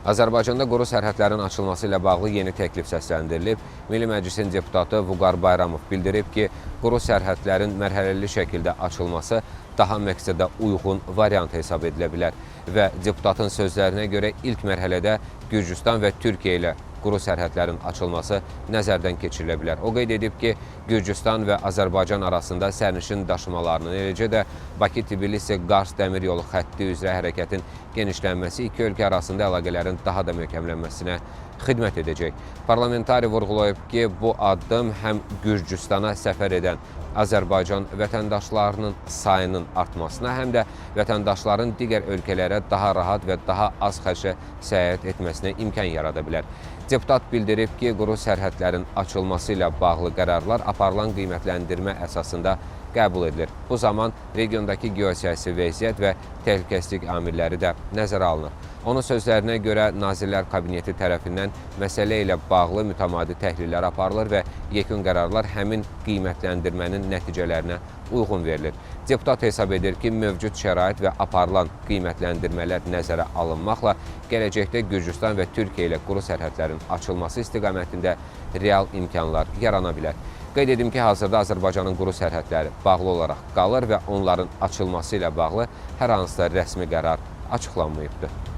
Azərbaycanda quru sərhədlərin açılması ilə bağlı yeni təklif səsləndirilib. Milli Məclisin deputatı Vüqar Bayramov bildirib ki, quru sərhədlərin mərhələli şəkildə açılması daha məqsədə uyğun variant hesab edilə bilər və deputatın sözlərinə görə ilk mərhələdə Gürcüstan və Türkiyə ilə quru sərhədlərin açılması nəzərdən keçirilə bilər. O qeyd edib ki, Gürcüstan və Azərbaycan arasında sərnişin daşımalarının, eləcə də Bakı-Tbilisi-Qars dəmir yolu xətti üzrə hərəkətin genişlənməsi iki ölkə arasında əlaqələrin daha da möhkəmlənməsinə xidmət edəcək. Parlamentari vurğulayıb ki, bu addım həm Gürcüstana səfər edən Azərbaycan vətəndaşlarının sayının artmasına, həm də vətəndaşların digər ölkələrə daha rahat və daha az xərclə səyahət etməsinə imkan yarada bilər. Deputat bildirib ki, quru sərhədlərin açılması ilə bağlı qərarlar aparılan qiymətləndirmə əsasında qəbul edilir. Bu zaman regiondakı geosiyasi vəziyyət və təhlükəsizlik amilləri də nəzərə alınır. Onun sözlərinə görə Nazirlər Kabineti tərəfindən məsələ ilə bağlı mütəmadi təhlillər aparılır və yekun qərarlar həmin qiymətləndirmənin nəticələrinə uyğun verilir. Deputat hesab edir ki, mövcud şərait və aparılan qiymətləndirmələr nəzərə alınmaqla gələcəkdə Gürcüstan və Türkiyə ilə quru sərhədlərin açılması istiqamətində real imkanlar yarana bilər. Qeyd edim ki, hazırda Azərbaycanın quru sərhədləri bağlı olaraq qalır və onların açılması ilə bağlı hər hansısa rəsmi qərar açıqlanmayıbdır.